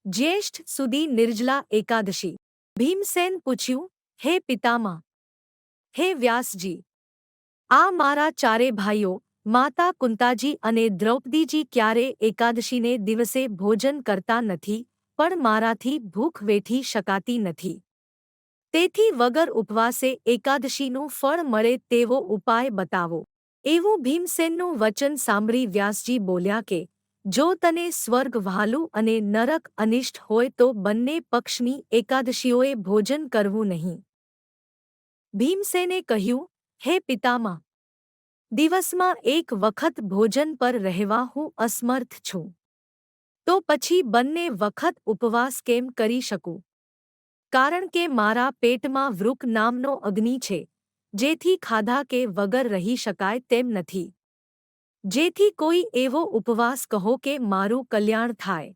જ્યેષ્ઠ સુધી નિર્જલા એકાદશી. ભીમસેન પૂછ્યું, હે પિતામહ, હે વ્યાસજી, આ મારા ચારે ભાઈઓ, માતા કુંતાજી અને દ્રૌપદીજી ક્યારે એકાદશીને દિવસે ભોજન કરતા નથી, પણ મારાથી ભૂખ વેઠી શકાતી નથી. તેથી વગર ઉપવાસે એકાદશીનું ફળ મળે તેવો ઉપાય બતાવો. એવું ભીમસેનનું વચન સાંભળી વ્યાસજી બોલ્યા કે, જો તને સ્વર્ગ વહાલું અને નરક અનિષ્ટ હોય તો બંને પક્ષની એકાદશીઓએ ભોજન કરવું નહીં. ભીમસેને કહ્યું, હે પિતામહ, દિવસમાં એક વખત ભોજન પર રહેવા હું અસમર્થ છું. તો પછી બંને વખત ઉપવાસ કેમ કરી શકું? કારણ કે મારા પેટમાં વૃક નામનો અગ્નિ છે, જેથી ખાધા કે વગર રહી શકાય તેમ નથી. જેથી કોઈ એવો ઉપવાસ કહો કે મારું કલ્યાણ થાય.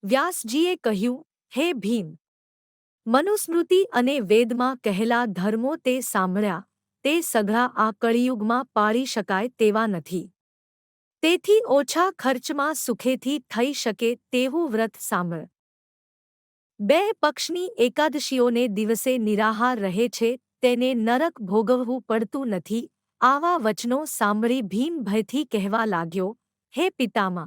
વ્યાસજીએ કહ્યું, હે ભીમ, મનુસ્મૃતિ અને વેદમાં કહેલા ધર્મો તે સાંભળ્યા, તે સઘળા આ કળિયુગમાં પાળી શકાય તેવા નથી. તેથી ઓછા ખર્ચમાં સુખેથી થઈ શકે તેવું વ્રત સાંભળ. બે પક્ષની એકાદશીઓને દિવસે નિરાહાર રહે છે તેને નરક ભોગવવું પડતું નથી. આવા વચનો સાંભળી ભીમ ભયથી કહેવા લાગ્યો, હે પિતામહ,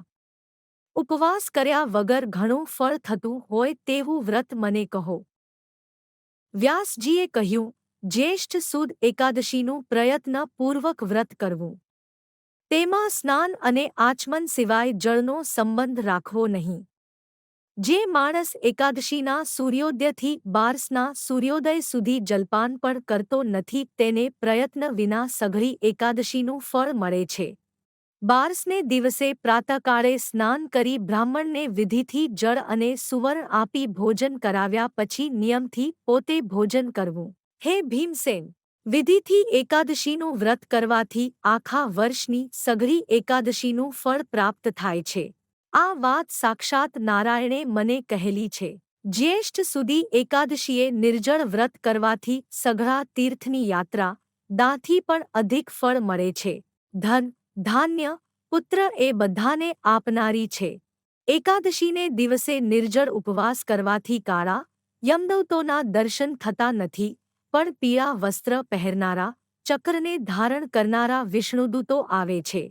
ઉપવાસ કર્યા વગર ઘણું ફળ થતું હોય તેવું વ્રત મને કહો. વ્યાસજીએ કહ્યું, જ્યેષ્ઠ સુદ એકાદશીનું પ્રયત્નપૂર્વક વ્રત કરવું. તેમાં સ્નાન અને આચમન સિવાય જળનો સંબંધ રાખવો નહીં. જે માણસ એકાદશીના સૂર્યોદયથી બારસના સૂર્યોદય સુધી જલપાન પણ કરતો નથી તેને પ્રયત્ન વિના સઘળી એકાદશીનું ફળ મળે છે. બારસને દિવસે પ્રાતઃકાળે સ્નાન કરી બ્રાહ્મણને વિધિથી જળ અને સુવર્ણ આપી ભોજન કરાવ્યા પછી નિયમથી પોતે ભોજન કરવું. હે ભીમસેન, વિધિથી એકાદશીનું વ્રત કરવાથી આખા વર્ષની સઘળી એકાદશીનું ફળ પ્રાપ્ત થાય છે. આ વાત સાક્ષાત નારાયણે મને કહેલી છે. જ્યેષ્ઠ સુધી એકાદશીએ નિર્જળ વ્રત કરવાથી સઘળા તીર્થની યાત્રા, દાનથી પણ અધિક ફળ મળે છે. ધન, ધાન્ય, પુત્ર એ બધાને આપનારી છે. એકાદશીને દિવસે નિર્જળ ઉપવાસ કરવાથી કાળા યમદૂતોના દર્શન થતા નથી, પણ પીળા વસ્ત્ર પહેરનારા, ચક્રને ધારણ કરનારા વિષ્ણુદૂતો આવે છે.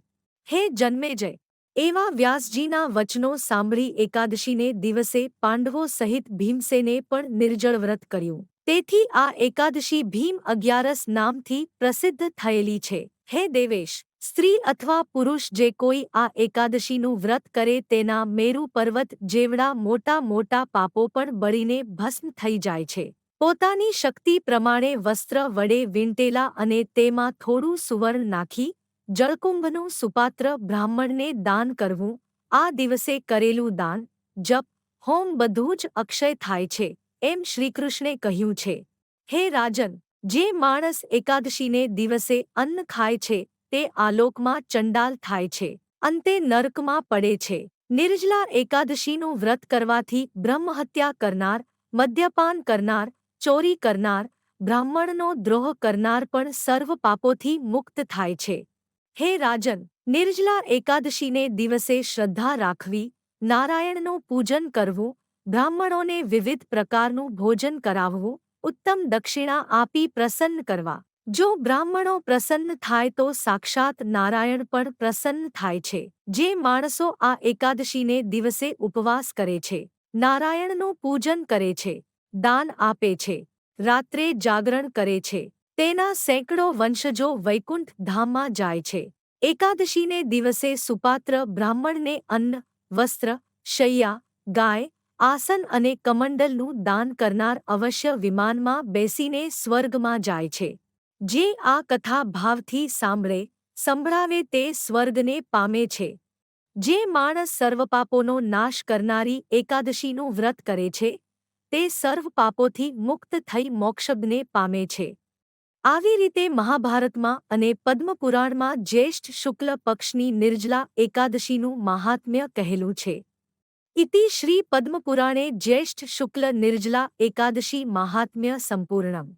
હે જન્મેજય, એવા વ્યાસજીના વચનો સાંભળી એકાદશીને દિવસે પાંડવો સહિત ભીમસેને પણ નિર્જળ વ્રત કર્યું. તેથી આ એકાદશી ભીમ અગિયારસ નામથી પ્રસિદ્ધ થયેલી છે. હે દેવેશ, સ્ત્રી અથવા પુરુષ જે કોઈ આ એકાદશીનું વ્રત કરે તેના મેરુ પર્વત જેવડા મોટા મોટા પાપો પણ બળીને ભસ્મ થઈ જાય છે. પોતાની શક્તિ પ્રમાણે વસ્ત્ર વડે વીંટેલા અને તેમાં થોડું સુવર્ણ નાખી જળકુંભનું સુપાત્ર બ્રાહ્મણને દાન કરવું. આ દિવસે કરેલું દાન, જપ, હોમ બધું જ અક્ષય થાય છે, એમ શ્રીકૃષ્ણે કહ્યું છે. હે રાજન, જે માણસ એકાદશીને દિવસે અન્ન ખાય છે તે આલોકમાં ચંડાલ થાય છે, અંતે નરકમાં પડે છે. નિર્જલા એકાદશીનું વ્રત કરવાથી બ્રહ્મહત્યા કરનાર, મદ્યપાન કરનાર, ચોરી કરનાર, બ્રાહ્મણનો દ્રોહ કરનાર પણ સર્વ પાપોથી મુક્ત થાય છે. હે રાજન, નિર્જલા એકાદશીને દિવસે શ્રદ્ધા રાખવી, નારાયણનું પૂજન કરવું, બ્રાહ્મણોને વિવિધ પ્રકારનું ભોજન કરાવવું, ઉત્તમ દક્ષિણા આપી પ્રસન્ન કરવા. જો બ્રાહ્મણો પ્રસન્ન થાય તો સાક્ષાત નારાયણ પણ પ્રસન્ન થાય છે. જે માણસો આ એકાદશીને દિવસે ઉપવાસ કરે છે, નારાયણનું પૂજન કરે છે, દાન આપે છે, રાત્રે જાગરણ કરે છે, તેના સેંકડો વંશજો વૈકુંઠ ધામમાં જાય છે. એકાદશીને દિવસે સુપાત્ર બ્રાહ્મણને અન્ન, વસ્ત્ર, શૈયા, ગાય, આસન અને કમંડલનું દાન કરનાર અવશ્ય વિમાનમાં બેસીને સ્વર્ગમાં જાય છે. જે આ કથા ભાવથી સાંભળે, સંભળાવે તે સ્વર્ગને પામે છે. જે માણસ સર્વ પાપોનો નાશ કરનારી એકાદશીનું વ્રત કરે છે, તે સર્વ પાપોથી મુક્ત થઈ મોક્ષને પામે છે. આવી રીતે મહાભારતમાં અને પદ્મપુરાણમાં જ્યેષ્ઠ શુક્લ પક્ષની નિર્જલા એકાદશીનું મહાત્મ્ય કહેલું છે. ઇતિ શ્રી પદ્મપુરાણે જ્યેષ્ઠ શુક્લ નિર્જલા એકાદશી મહાત્મ્ય સંપૂર્ણમ.